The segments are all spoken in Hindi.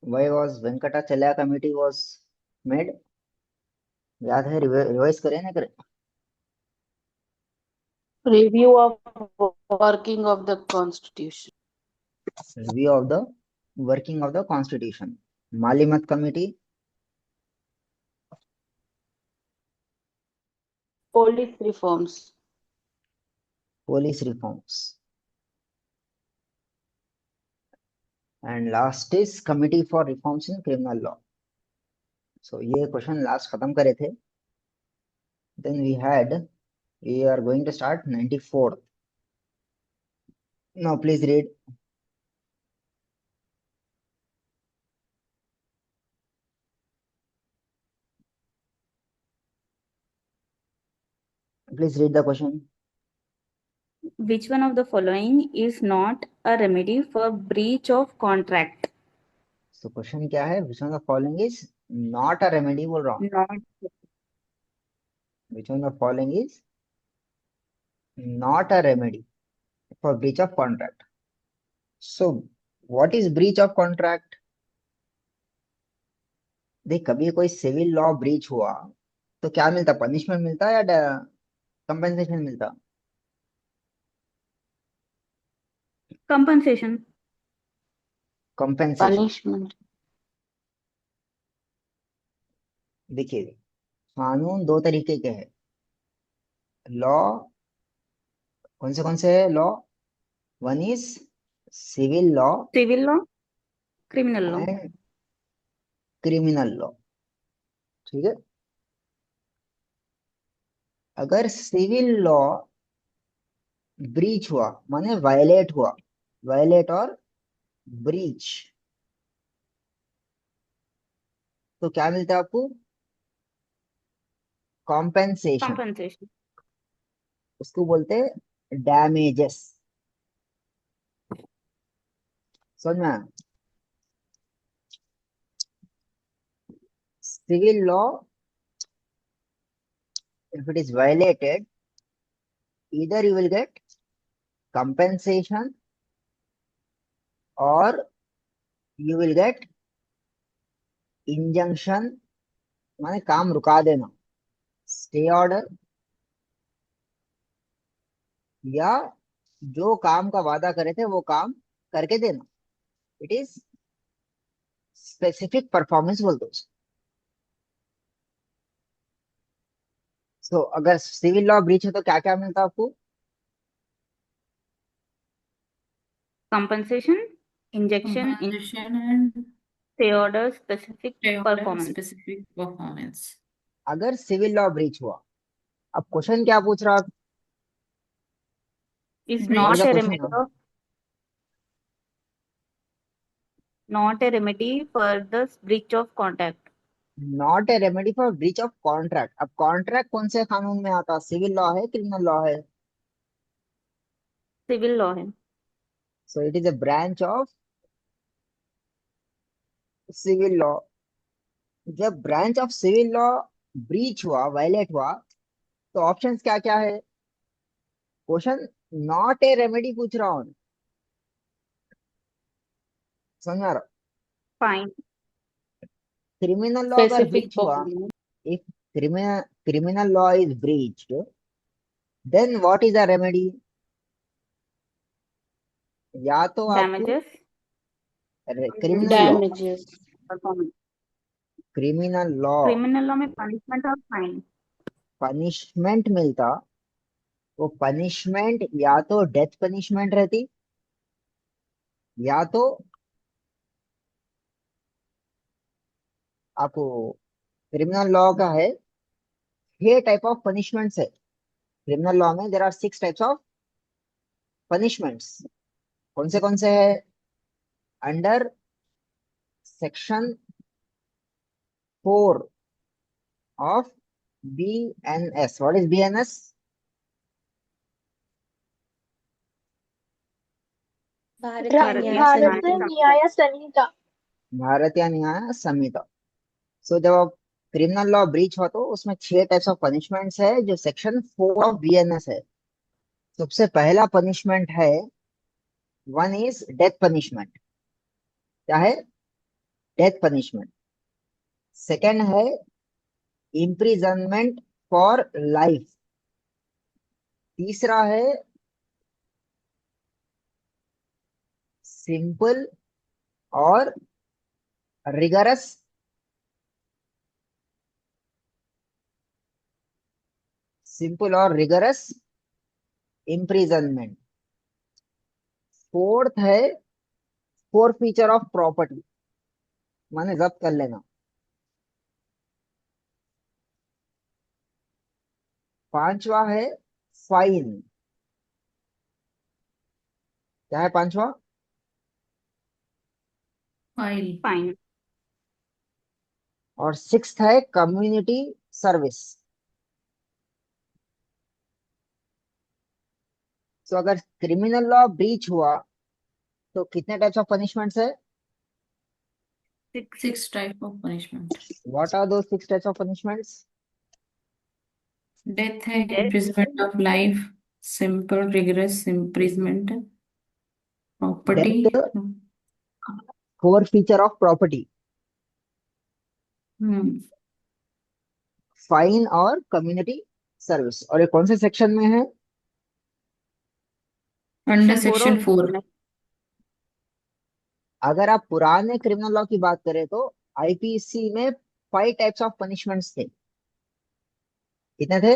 Why was Venkatachalya committee was made? याद है? रिवाइज करें ना करें? Review of working of the constitution. Review of the working of the constitution. Malimat committee. Police reforms. Police reforms. And last is committee for reforms in criminal law. So ये क्वेश्चन लास्ट खत्म करे थे. Then we are going to start 94th. Now please read. Please read the question. Which one of the following is not a remedy for breach of contract? So question क्या है? Which one of the following is not a remedy? बोल रहा हूँ. Not Which one of the following is not a remedy for breach of contract? So what is breach of contract? देख, कभी कोई सिविल लॉ ब्रीच हुआ तो क्या मिलता? पनिशमेंट मिलता या कंपेंसेशन मिलता? compensation. कंपेंसेशन. Punishment. देखिए, कानून दो तरीके के हैं. लॉ कौन से है law? One is civil law Civil law, criminal law. And criminal law. ठीक है. अगर सिविल लॉ ब्रीच हुआ माने वायलेट हुआ, वायलेट और ब्रीच, तो क्या मिलता है आपको? कॉम्पेंसेशन. Compensation. उसको बोलते हैं डैमेजेस. समझ में आया? Civil law, if it is violated, either you will get compensation or you will get injunction, माने काम रुका देना, स्टे ऑर्डर, या जो काम का वादा करे थे वो काम करके देना. इट इज स्पेसिफिक परफॉर्मेंस बोलते हैं उसको. सो अगर सिविल लॉ ब्रीच है तो क्या क्या मिलता है आपको? Compensation, injection, Compensation and stay order, specific stay order performance. specific performance. अगर सिविल लॉ ब्रीच हुआ, अब क्वेश्चन क्या पूछ रहा? Is Breach. not What is the a question remedy now? of not a remedy for the breach of contract. Not a remedy for breach of contract. अब कॉन्ट्रैक्ट कौन से कानून में आता? सिविल लॉ है, क्रिमिनल लॉ है? Civil law है. So it is a branch of civil law. जब branch of civil law breach हुआ, वायलेट हुआ, तो ऑप्शंस क्या क्या है? क्वेश्चन नॉट ए रेमेडी पूछ रहा हूँ. समझ में आ रहा? Fine. क्रिमिनल लॉ अगर Specific ब्रीच हुआ, performance. If criminal law is breached, then what is the remedy? या तो आपको Damages, criminal law, Damages. performance. Criminal law Criminal law में punishment और fine. पनिशमेंट मिलता. वो पनिशमेंट या तो डेथ पनिशमेंट रहती, या तो आपको क्रिमिनल लॉ का है 6 टाइप ऑफ पनिशमेंट्स है. क्रिमिनल लॉ में there are 6 types of punishments. कौन से है? Under section 4 of BNS. What is BNS? Bharatiya भारतीय न्याय संहिता. भारतीय न्याय संहिता. सो जब आप क्रिमिनल लॉ ब्रीच हो तो उसमें 6 टाइप्स ऑफ पनिशमेंट्स है जो सेक्शन 4 ऑफ BNS है. सबसे पहला पनिशमेंट है, वन इज डेथ पनिशमेंट. क्या है? Death punishment. सेकंड है इम्प्रिजनमेंट फॉर लाइफ। तीसरा है सिंपल और रिगरस इम्प्रिजनमेंट। फोर्थ है फीचर ऑफ प्रॉपर्टी, माने जब्त कर लेना। पांचवा है फाइन। क्या है पांचवा? फाइल। Fine. और सिक्स्थ है कम्युनिटी सर्विस। तो अगर क्रिमिनल लॉ ब्रीच हुआ तो कितने टाइप्स ऑफ पनिशमेंट्स है? Six type of punishment. What are दो six types of punishments? Death है, Death, imprisonment of life, simple rigorous imprisonment, property. Death, feature of property, hmm fine और कम्युनिटी सर्विस। और ये कौन से सेक्शन में है? Under Section 4 section 4। और अगर आप पुराने क्रिमिनल लॉ की बात करें तो आईपीसी में 5 टाइप्स ऑफ पनिशमेंट्स थे। कितने थे?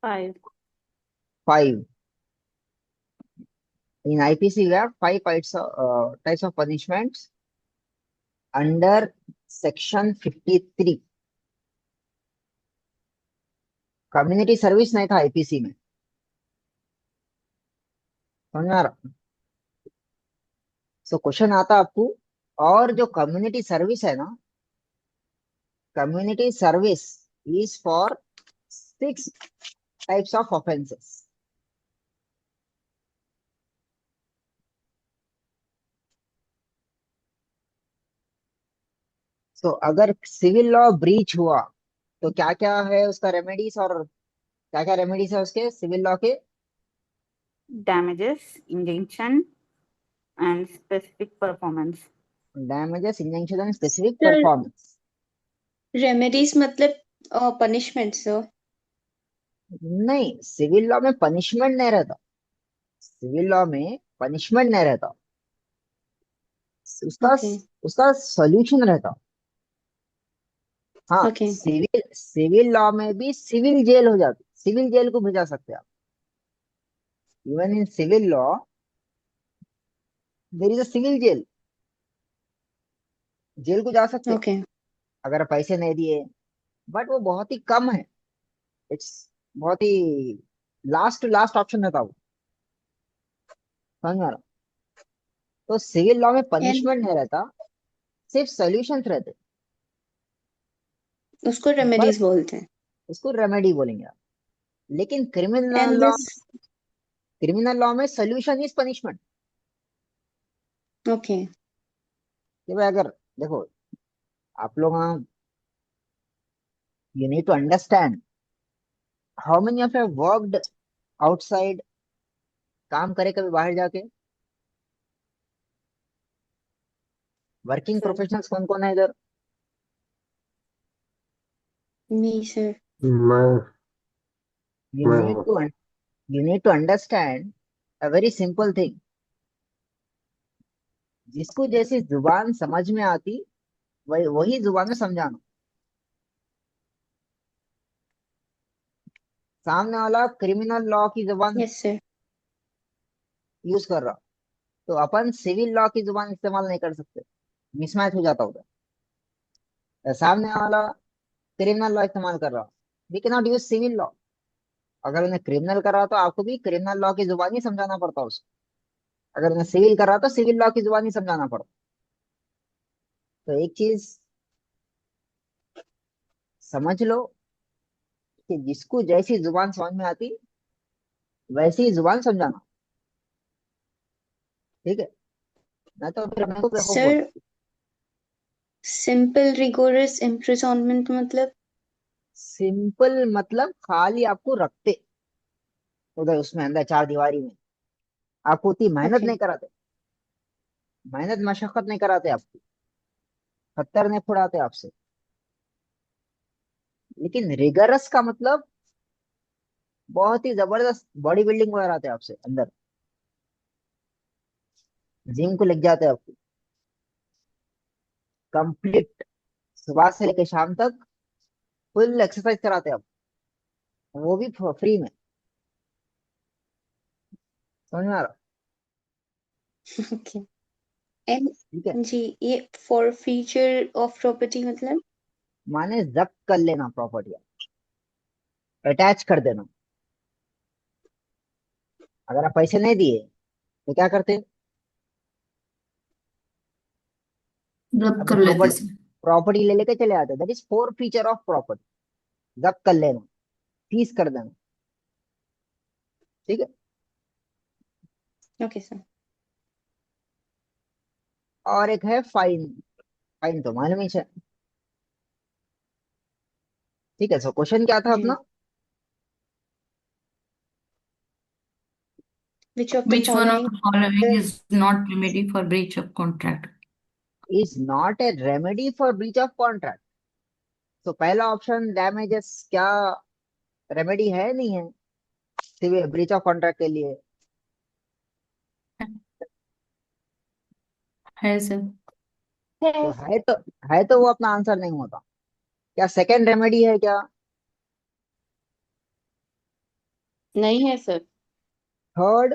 5. 5। In IPC we have 5 types of punishments under section 53। Community service नहीं था आईपीसी में, समझ में आ रहा? सो क्वेश्चन आता आपको। और जो कम्युनिटी सर्विस है ना, community service is for 6 types of offences. So अगर सिविल लॉ ब्रीच हुआ तो क्या क्या है उसका रेमेडीज, और क्या क्या रेमेडीज है उसके सिविल लॉ के? damages, injunction, and specific performance. Damages, injunction and specific sir performance. Remedies मतलब पनिशमेंट सर। नहीं, सिविल लॉ में पनिशमेंट नहीं रहता। सिविल लॉ में पनिशमेंट नहीं रहता, उसका ओके उसका सॉल्यूशन रहता। हाँ, ओके सिविल लॉ में भी सिविल जेल हो जाती, सिविल जेल को भेजा सकते हैं आप। Even in civil law there is a civil jail, jail को जा सकते हैं ओके अगर पैसे नहीं दिए। बट वो बहुत ही कम है, इट्स बहुत ही लास्ट ऑप्शन रहता वो, समझ में आ रहा? तो सिविल लॉ में एंड पनिशमेंट नहीं रहता, सिर्फ सॉल्यूशंस रहते। उसको पर रेमेडीज बोलते हैं। उसको रेमेडी बोलेंगे आप। लेकिन एंड दिस क्रिमिनल लॉ में सोल्यूशन इज पनिशमेंट। ओके कि भाई अगर देखो, आप लोग you need to understand how many of you worked outside, काम करे कभी बाहर जाके? वर्किंग सर प्रोफेशनल्स कौन कौन है इधर? मी सर मैं यू मैं नीड हूँ। To you need to understand a very simple thing. जिसको जैसी जुबान समझ में आती वही वही जुबान में समझाना। सामने वाला क्रिमिनल लॉ की जुबान यस सर यूज कर रहा, तो अपन सिविल लॉ की जुबान इस्तेमाल नहीं कर सकते, मिसमैच हो जाता उधर। सामने वाला क्रिमिनल लॉ इस्तेमाल कर रहा, we can not use civil law. अगर उन्हें क्रिमिनल कर रहा तो आपको भी क्रिमिनल लॉ की जुबान ही समझाना पड़ता उसको। अगर उन्हें सिविल कर रहा तो सिविल लॉ की जुबान ही समझाना पड़ता। तो एक चीज समझ लो कि जिसको जैसी जुबान समझ में आती वैसी ही जुबान समझाना, ठीक है? नहीं तो फिर मेरे को बेवकूफ बोल। सर सिंपल रिगोरस इम्प्रिजनमेंट मतलब सिंपल मतलब खाली आपको रखते उधर उसमें अंदर चार दीवारी में, आपको उतनी मेहनत ओके नहीं कराते। मेहनत मशक्कत नहीं कराते आपको, खतर नहीं खुड़ाते आपसे। लेकिन रिगरस का मतलब बहुत ही जबरदस्त बॉडी बिल्डिंग वगैरह आते हैं आपसे अंदर, जिम को लग जाते हैं आपको कंप्लीट, सुबह से लेकर शाम तक फुल एक्सरसाइज कराते हैं आपको, वो भी फ्री में। समझ में आ रहा? ओके। एंड ठीक है, जी, ये फॉर फीचर ऑफ प्रॉपर्टी मतलब? माने जब्त कर लेना प्रॉपर्टी, अटैच कर देना। अगर आप पैसे नहीं दिए तो क्या करते? जब्त अपनी कर लेते प्रॉपर्टी से। प्रॉपर्टी ले लेके चले आते। That is four feature of property, जब्त कर लेना, सीज कर देना। ठीक है। Okay sir. और एक है फाइन। फाइन तो मालूम ही है। ठीक है, सो क्वेश्चन क्या था अपना? Which of the Which one of following the following is not remedy for breach of contract? Is not a remedy for breach of contract. तो पहला ऑप्शन डैमेजेस क्या रेमेडी है नहीं है सिविल ब्रीच ऑफ कॉन्ट्रैक्ट के लिए? है सर। तो है तो वो अपना आंसर नहीं होता। क्या सेकंड रेमेडी है क्या? नहीं है सर। थर्ड?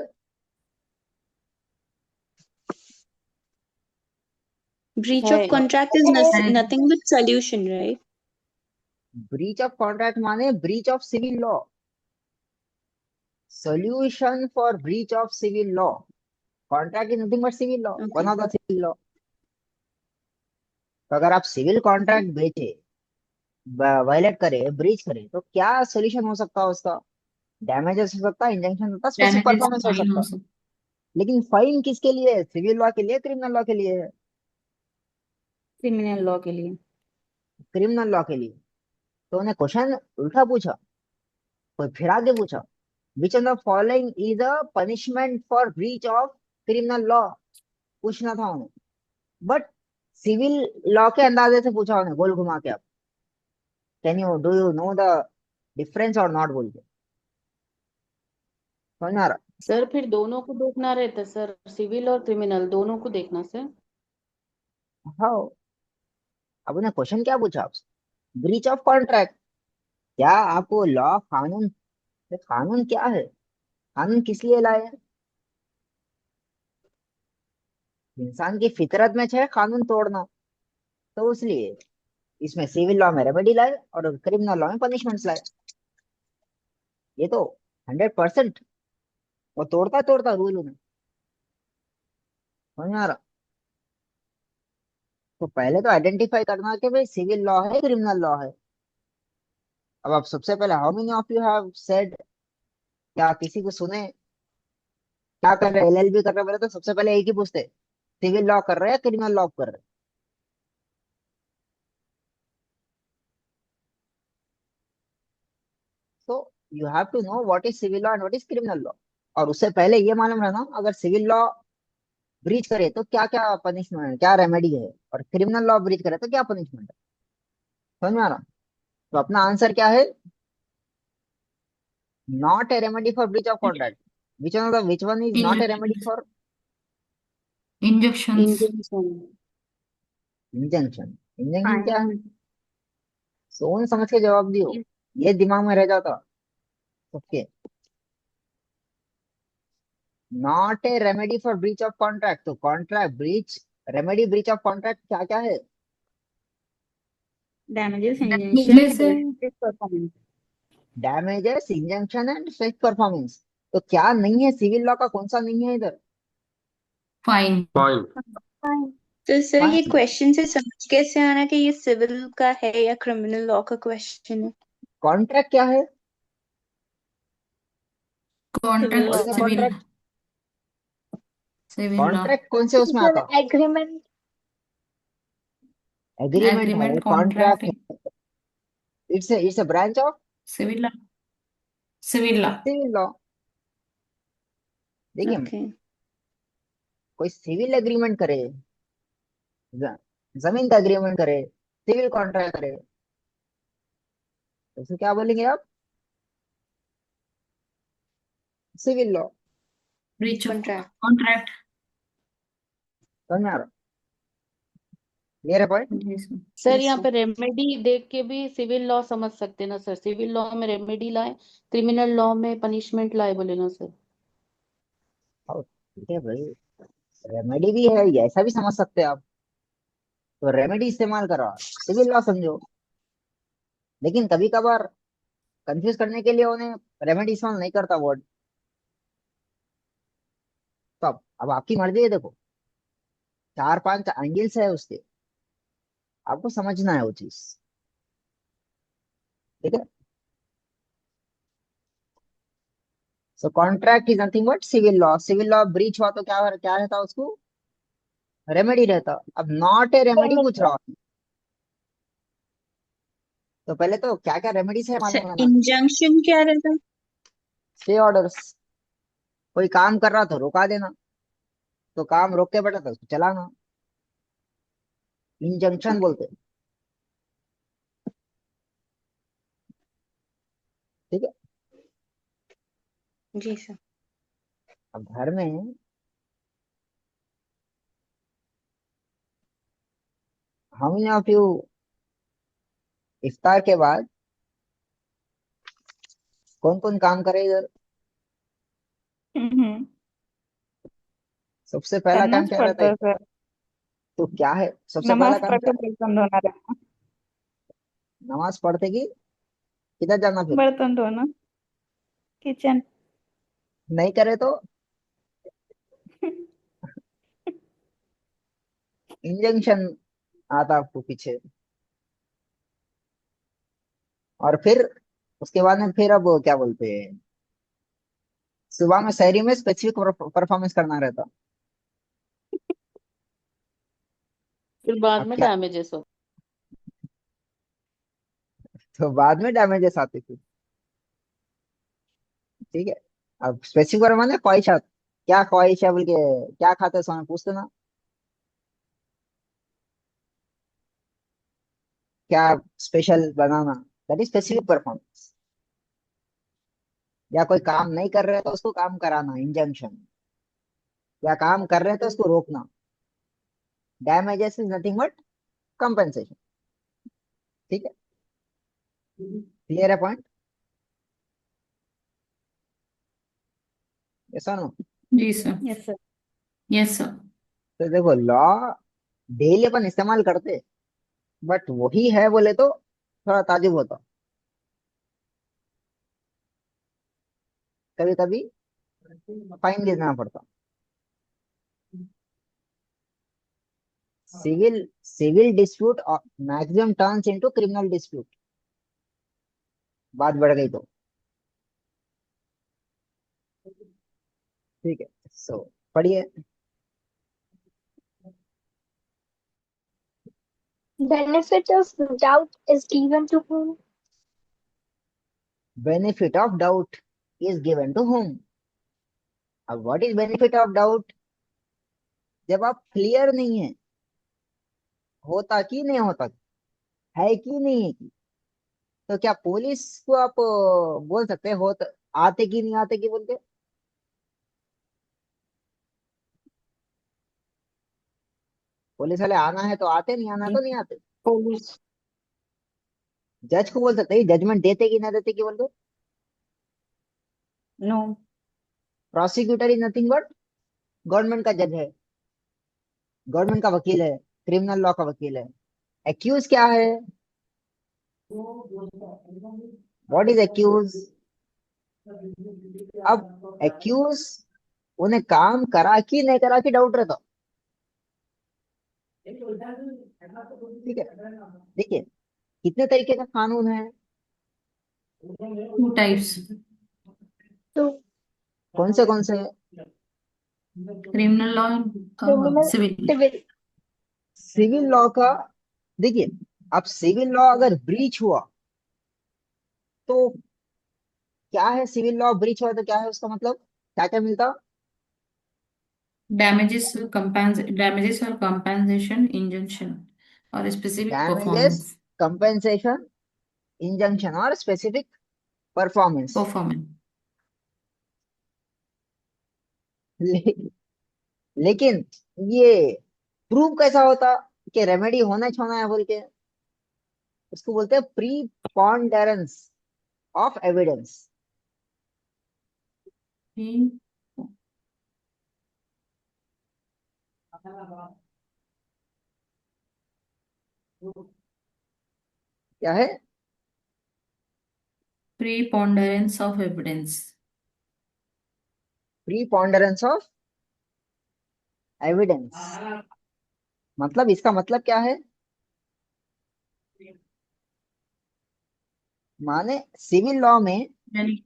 breach of है। contract is है। nothing but solution, right? Breach of contract माने breach of civil law, solution for breach of civil law. Contract is nothing but civil law, one Okay. of the civil law. तो अगर आप सिविल कॉन्ट्रैक्ट बेचे, वायलेट करे, ब्रीच करे, तो क्या सोल्यूशन हो सकता है उसका? डैमेजेस हो सकता है, इंजंक्शन होता है, स्पेसिफिक Damages परफॉर्मेंस हो fine सकता हो है। सकता। लेकिन फाइन किसके लिए है? सिविल लॉ के लिए, क्रिमिनल लॉ के लिए है? क्रिमिनल लॉ के लिए। क्रिमिनल लॉ के लिए। तो उन्हें क्वेश्चन उल्टा पूछा, कोई फिर आगे पूछा, which of the following is a punishment for breach of criminal law, पूछना था उन्हें। बट सिविल लॉ के अंदाजे से पूछा उन्हें, गोल घुमा के। आप can you do you know the difference और नॉट बोल के। समझ में आ रहा? सर फिर दोनों को देखना रहता सर, सिविल और क्रिमिनल दोनों को देखना सर। हाँ। अब उन्हें क्वेश्चन क्या पूछा आपसे? Breach of contract. क्या आपको लॉ, कानून, ये कानून क्या है? कानून किस लिए लाए हैं? इंसान की फितरत में है कानून तोड़ना, तो इसलिए इसमें सिविल लॉ में रेमेडी लाए और क्रिमिनल लॉ में पनिशमेंट्स लाए। ये तो 100% वो तोड़ता तोड़ता रूल उन्हें। समझ में आ रहा? तो पहले तो आइडेंटिफाई करना कि भाई सिविल लॉ है क्रिमिनल लॉ है। अब आप सबसे पहले, how many of you have said, क्या किसी को सुने क्या कर रहे? एलएलबी कर रहे बोले तो सबसे पहले एक ही पूछते, सिविल लॉ कर रहे हैं क्रिमिनल लॉ कर रहे? तो you have to know what is civil law and what is criminal law. और उससे पहले ये मालूम रहना, अगर सिविल लॉ ब्रीच करे तो क्या क्या पनिशमेंट, क्या रेमेडी है, और क्रिमिनल लॉ ब्रीच करे तो क्या पनिशमेंट है। समझ में आ रहा? तो अपना आंसर क्या है? Not a remedy for breach of contract. Which one is not a remedy Injunctions. For? Injunctions. Injection. Injunction. Injunction क्या है? फाइन सोच समझ के जवाब दियो, ये दिमाग में रह जाता सबके। Not a remedy for breach of contract. तो contract breach, remedy breach of contract क्या क्या है? damages, injunction, Damages है। and performance. Damages, injunction and stress performance. तो क्या नहीं है सिविल लॉ का, कौन सा नहीं है इधर? Fine. Fine. Fine. तो सर ये फाइन। क्वेश्चन से समझ कैसे आना कि ये सिविल का है या क्रिमिनल लॉ का क्वेश्चन है? कॉन्ट्रैक्ट क्या है? Contract कौन सा civil. Contract? Civil law. Contract कौन से उसमें आता? एग्रीमेंट। एग्रीमेंट है, Agreement कॉन्ट्रैक्ट contract. है। It's a branch of Civil law. Civil law. Civil law. देखिए, ओके। कोई सिविल एग्रीमेंट करे, ज- जमीन का एग्रीमेंट करे, सिविल कॉन्ट्रैक्ट करे, तो उसे क्या बोलेंगे आप? Civil law. Breach of Contract. contract. समझ में आ रहा? क्लियर है point? Yes, sir. Sir Yes, यहाँ sir. पे रेमेडी देख के भी सिविल लॉ समझ सकते हैं ना सर? सिविल लॉ में रेमेडी लाए, क्रिमिनल लॉ में पनिशमेंट लाए, बोले ना सर? हाँ, ठीक है भाई, रेमेडी भी है, ये ऐसा भी समझ सकते हैं आप। तो रेमेडी इस्तेमाल करो, सिविल लॉ समझो। लेकिन कभी कभार कंफ्यूज करने के लिए उन्हें रेमेडी इस्तेमाल नहीं करता वर्ड। तो अब आपकी मर्जी है, देखो 4-5 एंगल्स है उसके, आपको समझना है वो चीज। ठीक है। So contract is nothing but civil law. Civil law breach हुआ तो क्या क्या रहता उसको? रेमेडी रहता। अब नॉट ए रेमेडी पूछ रहा हूँ, तो पहले तो क्या क्या रेमेडीज है सर मालूम करना। इंजंक्शन क्या रहता है? स्टे ऑर्डर्स, कोई काम कर रहा तो रोका देना, तो काम रोक के बैठा तो उसको चलाना, इंजंक्शन बोलते हैं। ठीक है। जी सर। अब घर में हम ऑफ यू इफ्तार के बाद कौन कौन काम करे इधर? हम्म। सबसे पहला काम नमाज क्या रहता पढ़ता है? है सर। तो क्या है सबसे पहला नमाज काम पढ़ क्या के है? बर्तन धोना रहता। नमाज पढ़ते कि किधर जाना फिर? बर्तन धोना, किचन। नहीं करे तो इंजंक्शन आता आपको पीछे। और फिर उसके बाद में फिर अब क्या बोलते हैं, सुबह में शहरी में स्पेसिफिक परफॉर्मेंस करना रहता। फिर बाद अब में क्या, डैमेजेस हो। तो बाद में डैमेजेस आते थे। ठीक है। अब स्पेसिफिक माने ख्वाहिशात, क्या ख्वाहिश है बोल के, क्या खाते हैं सोने पूछते ना, क्या special banana, that is specific performance. या कोई काम नहीं कर रहे तो उसको काम कराना, इंजंक्शन। या काम कर रहे हैं तो उसको रोकना, damages is nothing but compensation. ठीक है। क्लियर है पॉइंट? ऐसा no? Yes, sir. Yes sir. Yes, sir. तो देखो लॉ डेली अपन इस्तेमाल करते, बट वही है बोले तो थोड़ा ताजुब होता। कभी कभी फाइन देना पड़ता। Civil civil dispute maximum turns into criminal dispute, बात बढ़ गई तो। ठीक है। सो पढ़िए। Benefit of doubt is given to whom? Benefit of doubt is given to whom. अब what is benefit of doubt? जब आप क्लियर नहीं है, होता कि नहीं होता, है कि नहीं है कि, तो क्या पुलिस को आप बोल सकते हैं होता, आते कि नहीं आते कि बोल के? पुलिस वाले आना है तो आते, नहीं आना तो नहीं आते। पुलिस। जज को बोल सकते हैं जजमेंट देते कि नहीं देते कि बोल के? No. Prosecutor is nothing but government का जज है, गवर्नमेंट का वकील है, क्रिमिनल लॉ का वकील है। एक्यूज क्या है? What is accuse? अब एक्यूज उन्हें काम करा कि नहीं करा कि डाउट रहता। ठीक है। देखिए कितने तरीके का कानून है, 2 types. To कौन से? Criminal law and criminal, civil. civil. Civil law का देखिए, अब सिविल लॉ अगर ब्रीच हुआ तो क्या है? सिविल लॉ ब्रीच हुआ तो क्या है उसका मतलब, क्या क्या मिलता? damages or compensation, injunction, or specific damages, performance. Compensation, injunction और स्पेसिफिक परफॉर्मेंस। Performance. ले, लेकिन ये प्रूव कैसा होता कि रेमेडी होना छोना है बोल के? उसको बोलते हैं preponderance of evidence. Pre- क्या है? Preponderance of evidence. Preponderance of evidence मतलब इसका मतलब क्या है? माने सिविल लॉ में Then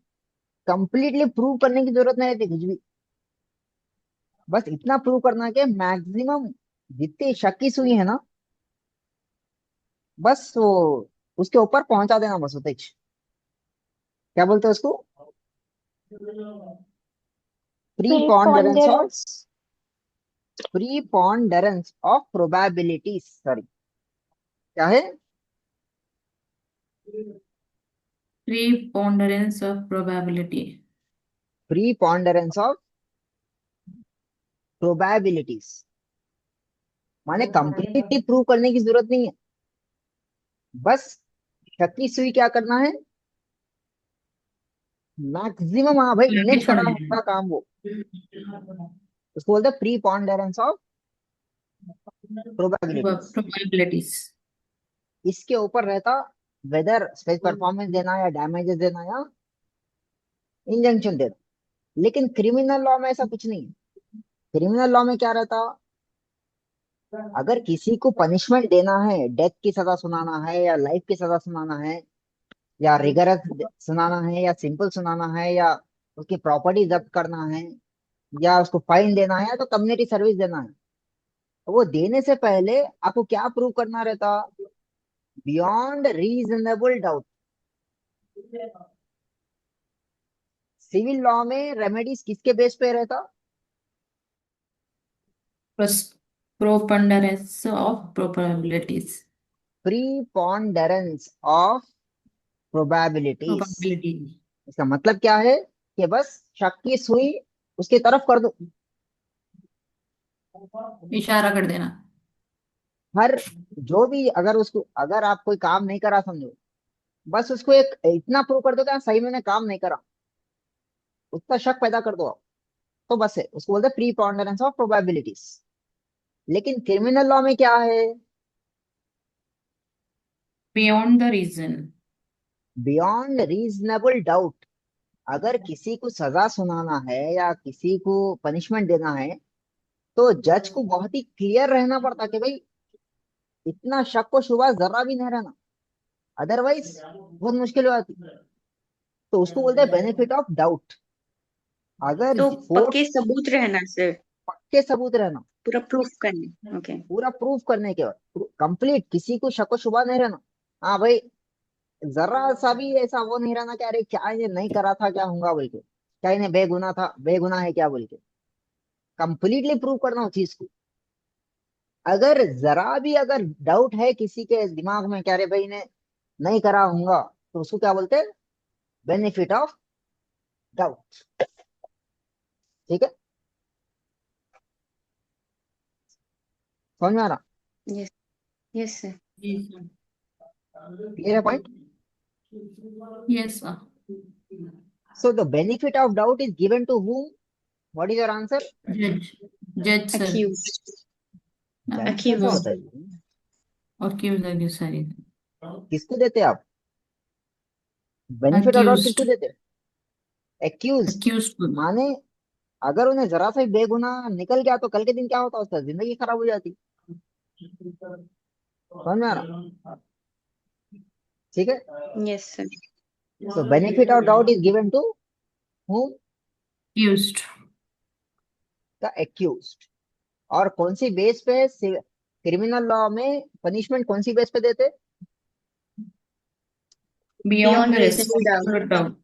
कंप्लीटली प्रूव करने की जरूरत नहीं रहती कुछ भी। बस इतना प्रूव करना कि मैक्सिमम जितनी शक की सुई है ना, बस वो उसके ऊपर पहुंचा देना, बस होते ही। क्या बोलते हैं उसको? Preponderance of Preponderance. Preponderance of probabilities, sorry, क्या है? preponderance of probability. Preponderance of probabilities माने कंप्लीटली प्रूव करने की जरूरत नहीं है, बस शक की सुई क्या करना है, मैक्सिमम, हाँ भाई लाके इन्हें छोड़ करा देना। होगा काम वो। उसको बोलते हैं प्रीपॉन्डरेंस ऑफ प्रोबेबिलिटीज। Probabilities. इसके ऊपर रहता वेदर स्पेस परफॉर्मेंस देना या डैमेजेस देना या इंजंक्शन देना। लेकिन क्रिमिनल लॉ में ऐसा कुछ नहीं है। क्रिमिनल लॉ में क्या रहता, अगर किसी को पनिशमेंट देना है, डेथ की सजा सुनाना है या लाइफ की सजा सुनाना है या रिगरस सुनाना है या सिंपल सुनाना है या उसकी प्रॉपर्टी जब्त करना है या उसको फाइन देना है तो कम्युनिटी सर्विस देना है, तो वो देने से पहले आपको क्या प्रूव करना रहता? Beyond reasonable doubt. Civil law में रेमेडीज किसके बेस पे रहता? Preponderance of probabilities. Preponderance of probabilities. Probability. इसका मतलब क्या है कि बस शक की सुई उसकी तरफ कर दो। इशारा कर देना। हर जो भी, अगर उसको, अगर आप कोई काम नहीं करा समझो, बस उसको एक इतना प्रूव कर दो कि हाँ, सही मैंने काम नहीं करा, उतना शक पैदा कर दो आप, तो बस है, उसको बोलते हैं प्रीपॉन्डरेंस ऑफ प्रोबेबिलिटीज। लेकिन क्रिमिनल लॉ में क्या है? Beyond the reason. Beyond reasonable doubt. अगर किसी को सजा सुनाना है या किसी को पनिशमेंट देना है तो जज को बहुत ही क्लियर रहना पड़ता कि भाई इतना शक को शुबा जरा भी नहीं रहना, अदरवाइज बहुत मुश्किल हो जाती। तो उसको बोलते हैं बेनिफिट ऑफ डाउट। अगर तो कोर्ट, पक्के सबूत रहना सर, पक्के सबूत रहना, पूरा प्रूफ करने। ओके। पूरा प्रूफ करने के बाद कंप्लीट, किसी को शक व शुबा नहीं रहना। हाँ भाई, जरा सा भी ऐसा वो नहीं रहना कि अरे क्या ये नहीं करा था क्या होगा बोल के, क्या इन्हें बेगुनाह था, बेगुनाह है क्या बोल के, कंप्लीटली प्रूव करना उस चीज को। अगर जरा भी अगर डाउट है किसी के दिमाग में क्या रे भाई ने नहीं करा होगा, तो उसको क्या बोलते हैं? Benefit of doubt. ठीक है, समझ में आ रहा? Yes, yes sir. Yes, sir. Clear है point? Yes, sir. So the benefit of doubt is given to whom? What is your answer? Judge. Judge, sir. Accused. कैसा होता है Accused. ये? Accused, sorry. किसको देते हैं आप बेनिफिट ऑफ डाउट? Accused. किसको देते हैं? एक्यूज। Accused. माने अगर उन्हें जरा सा भी बेगुनाह निकल गया तो कल के दिन क्या होता, उसका जिंदगी खराब हो जाती। समझ में आ रहा? ठीक है, Yes sir. So benefit of doubt is given to whom? Accused. The accused. और कौन सी बेस पे? क्रिमिनल लॉ में पनिशमेंट कौन सी बेस पे देते? Beyond Beyond the reasonable doubt. reasonable doubt.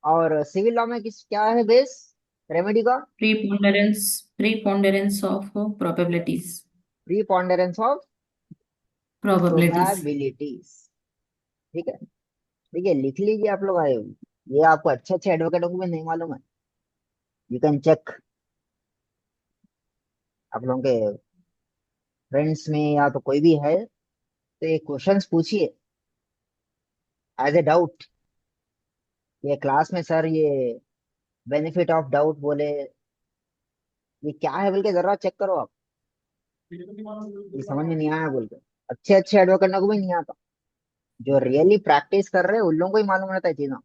और सिविल लॉ में किस क्या है बेस? रेमेडी का preponderance of probabilities. Preponderance of Probabilities. Probabilities. ठीक है, ठीक है, लिख लीजिए आप लोग आए हुए। ये आपको अच्छे अच्छे एडवोकेटों को भी नहीं मालूम है, यू कैन चेक आप लोगों के फ्रेंड्स में या तो कोई भी है तो ये क्वेश्चंस पूछिए एज ए डाउट। ये क्लास में सर ये बेनिफिट ऑफ डाउट बोले, ये क्या है बोल के जरा चेक करो आप, ये समझ में नहीं आया बोल के। अच्छे अच्छे एडवोकेट को भी नहीं आता, जो रियली प्रैक्टिस कर रहे हैं उन लोगों को ही मालूम रहता है चीजें।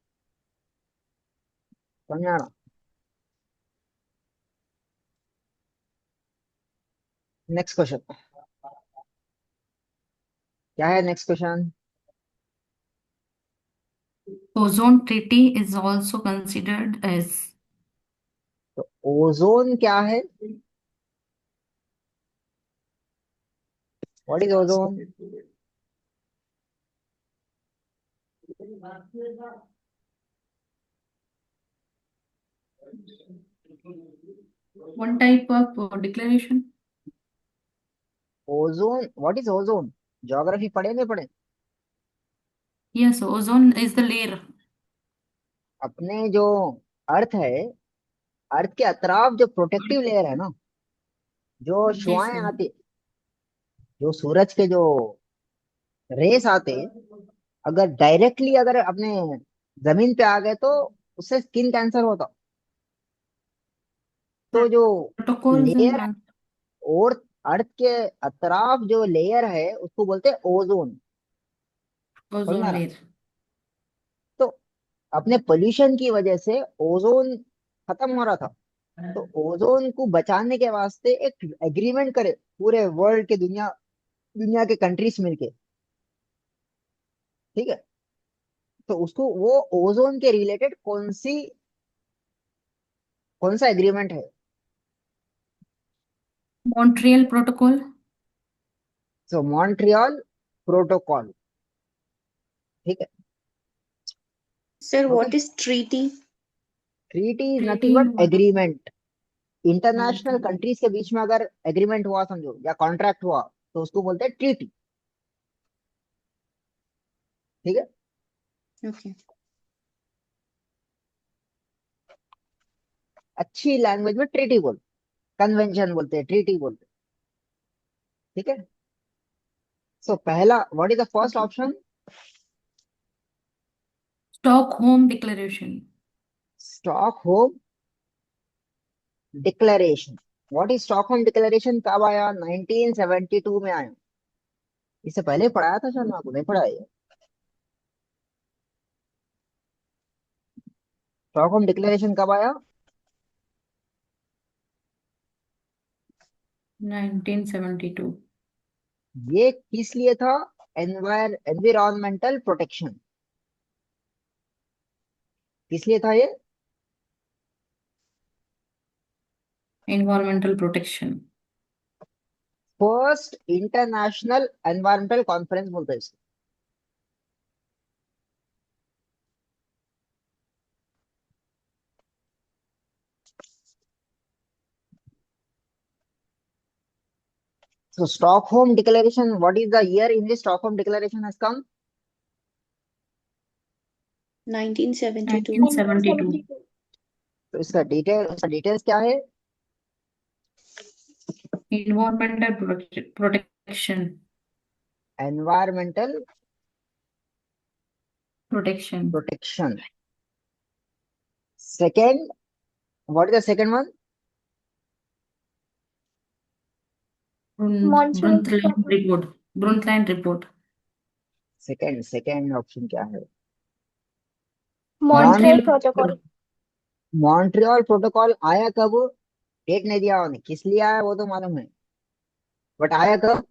समझ आ रहा? नेक्स्ट क्वेश्चन क्या है? Next question, Ozone treaty is also considered as तो ओजोन क्या है? What is ozone? one type of declaration. Ozone, what is ozone? Geography पढ़े नहीं पढ़े? Yes, ozone is the layer. अपने जो अर्थ है, अर्थ के अतराफ जो प्रोटेक्टिव लेयर है ना, जो जी शुआएं सर। आती, जो सूरज के जो रेस आते, अगर डायरेक्टली अगर अपने जमीन पे आ गए तो उससे स्किन कैंसर होता। तो जो Protocols लेयर and और अर्थ के अतराफ जो लेयर है उसको बोलते हैं ओजोन। समझ में आ ozone रहा? layer. तो अपने पोल्यूशन की वजह से ओजोन खत्म हो रहा था, तो ओजोन को बचाने के वास्ते एक एग्रीमेंट करे पूरे वर्ल्ड के, दुनिया दुनिया के कंट्रीज मिलके। ठीक है, तो उसको वो ओजोन के रिलेटेड कौन सा एग्रीमेंट है? Montreal Protocol. सो मॉन्ट्रियल प्रोटोकॉल। ठीक है, Sir, okay. what is treaty? Treaty is nothing Treaty but what? Agreement. International Okay. Countries के बीच में अगर एग्रीमेंट हुआ समझो, या कॉन्ट्रैक्ट हुआ, तो उसको बोलते हैं ट्रीटी। ठीक है, Okay. अच्छी लैंग्वेज में ट्रीटी बोल, कन्वेंशन बोलते हैं, ट्रीटी बोलते हैं। ठीक है, सो पहला, what is the first Okay. Option? Stockholm Declaration. Stockholm declaration. What is Stockholm declaration? कब आया? 1972 में आया। इससे पहले पढ़ाया था शायद, आपको नहीं पढ़ाया? स्टॉकहोम डिक्लेरेशन कब आया? 1972. ये किस लिए था? Environmental protection. किस लिए था ये? Environmental protection. First international environmental conference बोलते हैं इसको। So Stockholm Declaration, what is the year in which Stockholm Declaration has come? 1972. 1972. 1972. तो उसका डिटेल्स क्या है? Environmental protection. Environmental Protection. Protection. Second, what is the second one? Montreal Brundtland Protocol. report. Brundtland report. Second option क्या है? Montreal Montreal Protocol. Protocol. Montreal protocol आया कब? डेट नहीं दिया उन्हें, किस लिए आया वो तो मालूम है, बट आया कब?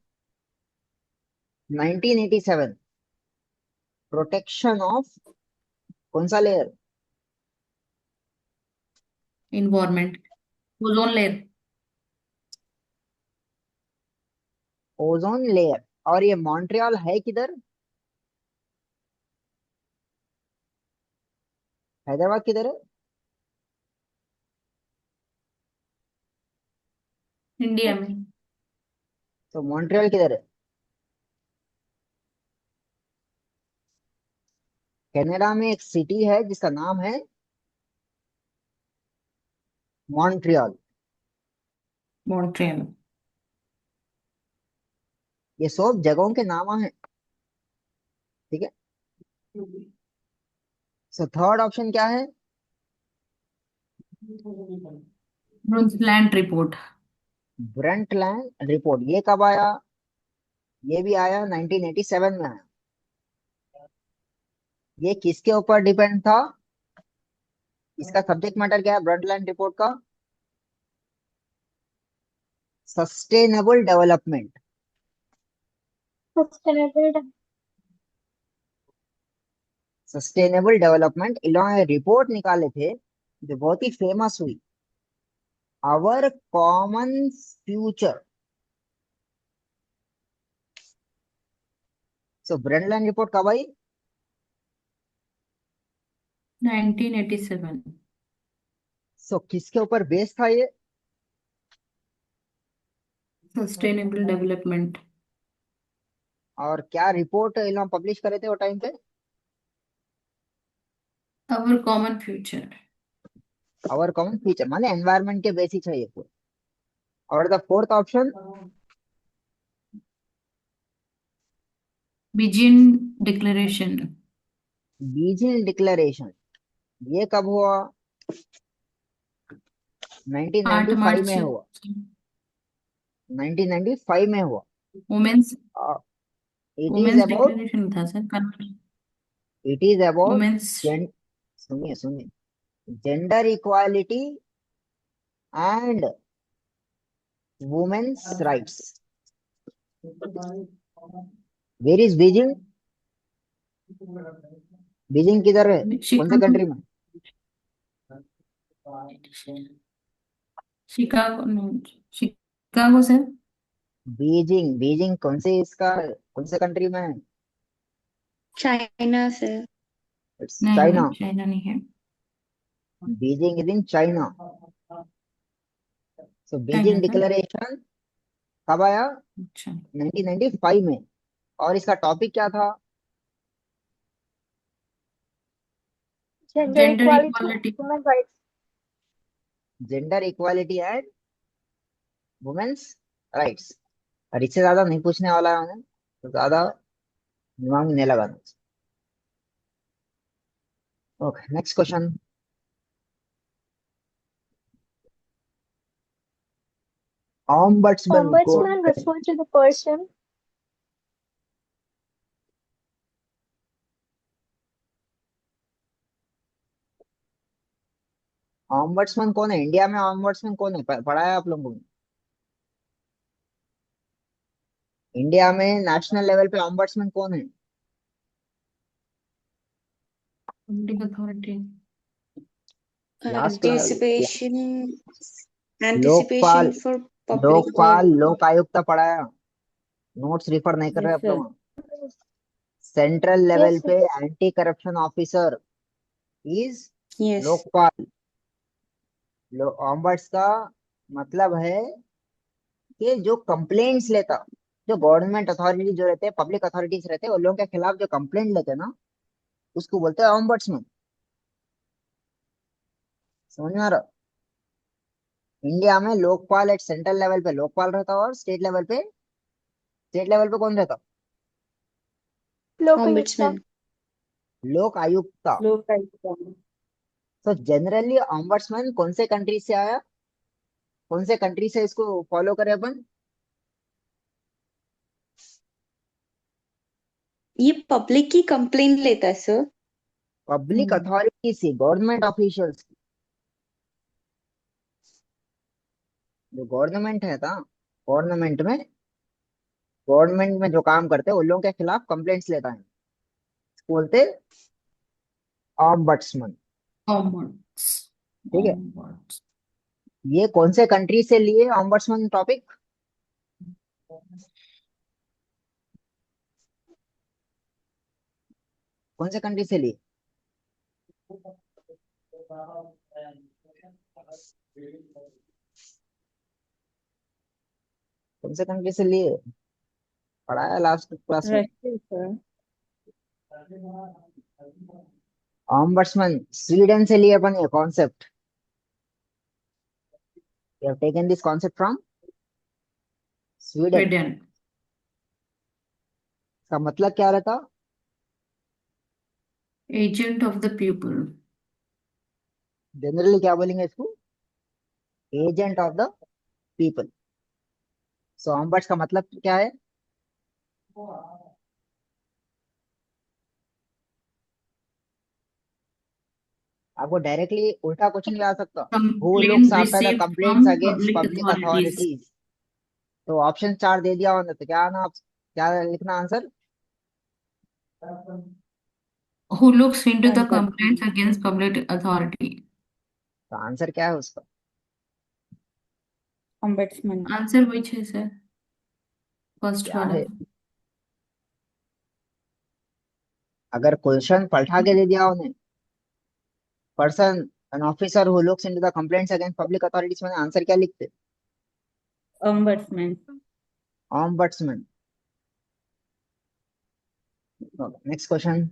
1987। प्रोटेक्शन ऑफ कौन सा layer? Environment. Ozone layer. Ozone layer. और ये मॉन्ट्रियल है किधर? हैदराबाद किधर है? इंडिया में। तो मॉन्ट्रियल किधर है? कनाडा में एक सिटी है जिसका नाम है मॉन्ट्रियल। मॉन्ट्रियल। ये सब जगहों के नाम हैं। ठीक है। सो थर्ड ऑप्शन क्या है? ब्रुंसलैंड रिपोर्ट। Brundtland report. ये कब आया? ये भी आया 1987 में आया। ये किसके ऊपर डिपेंड था? इसका सब्जेक्ट मैटर क्या है ब्रंटलैंड रिपोर्ट का? Sustainable development. Sustainable. Sustainable development इन्होंने रिपोर्ट निकाले थे जो बहुत ही फेमस हुई, our common future. So Brundtland report कब आई? 1987। सो किसके ऊपर बेस था ये? Sustainable development. और क्या रिपोर्ट इन्होंने पब्लिश करे थे वो टाइम पे? Our common future. Our common future माने एनवायरनमेंट के बेसिस है ये पूरा। और the fourth option? Beijing declaration. Beijing declaration. ये कब हुआ? 8 1995 मार्च। में हुआ। 1995 में हुआ। Women's it is women's about declaration था sir. It is about women's. सुनिए सुनिए, gender equality and women's rights. Where is Beijing? Beijing किधर है, कौन से शिकागो। कंट्री में? Chicago Chicago sir. Beijing Beijing कौन से इसका, कौन से कंट्री में है? China, sir. इट्स नहीं चाइना। नहीं, चाइना नहीं है। Beijing is in China. So China Beijing sir. Declaration कब आया? अच्छा। 1995 में। और इसका टॉपिक क्या था? Gender gender equality, equality. human rights. Gender equality and women's rights. और इससे ज्यादा नहीं पूछने वाला है उन्हें, तो ज्यादा दिमाग में नहीं लगाना। Okay next question. ऑम्बड्समैन को Ombudsman refer to the person ombudsman कौन है इंडिया में? ऑम्बड्समैन कौन है, पढ़ा है आप लोगों ने? इंडिया में नेशनल लेवल पे ऑम्बड्समैन कौन है? Public authority. Last class Anticipation, Lokpal, anticipation for public good. Lokpal लोक आयुक्त पढ़ाया। नोट्स रिफर नहीं कर रहे Yes, आप sir. लोग? Central level yes sir. पे anti corruption officer is Yes. Lokpal. Ombuds का मतलब है कि जो कंप्लेंट्स लेता, जो गवर्नमेंट अथॉरिटी जो रहते हैं, पब्लिक अथॉरिटीज रहते हैं, उन लोगों के खिलाफ जो कंप्लेंट लेते हैं ना, उसको बोलते हैं ऑम्बड्समैन। समझ में आ रहा? इंडिया में लोकपाल एट सेंट्रल लेवल पे लोकपाल रहता है, और स्टेट लेवल पे कौन रहता? Lokayukta. Ombudsman. लोक आयुक्त। Look like तो जनरली ऑम्बड्समैन कौन से कंट्री से आया, कौन से कंट्री से इसको फॉलो करें अपन? ये पब्लिक की कंप्लेंट लेता है सर। पब्लिक अथॉरिटी से, गवर्नमेंट ऑफिशियल्स। जो गवर्नमेंट है ना, गवर्नमेंट में गवर्नमेंट में जो काम करते हैं उन लोगों के खिलाफ कंप्लेंट्स लेता है, इसको बोलते ऑम्बड्समैन। ऑम्बड्स। ठीक है। ऑम्बड्स। ये कौन से कंट्री से लिए ऑम्बड्समैन टॉपिक? कौन से कंट्री से लिए? कौन से कंट्री से लिए? पढ़ाया लास्ट क्लास में। Russia, sir. ऑम्बड्समैन स्वीडन से लिए अपन ये concept. You have taken this concept from Sweden. Sweden. इसका मतलब क्या रहता? Agent of the pupil. Generally क्या बोलेंगे इसको? Agent of the people. So ombuds का मतलब क्या है? आपको डायरेक्टली उल्टा क्वेश्चन भी आ सकता। Who looks Complaint after the received complaints from against public public authorities. Authorities. तो ऑप्शन 4 दे दिया होना तो क्या आना? आप क्या लिखना answer? Who looks into the Ombudsman. complaints against public authority? तो आंसर क्या है उसका? Ombudsman. Answer which है sir? First क्या वाला. है? अगर क्वेश्चन पलटा के दे दिया उन्हें, person an officer who looks into the complaints against public authorities, में आंसर क्या लिखते? Ombudsman. ऑम्बड्समैन। Next question.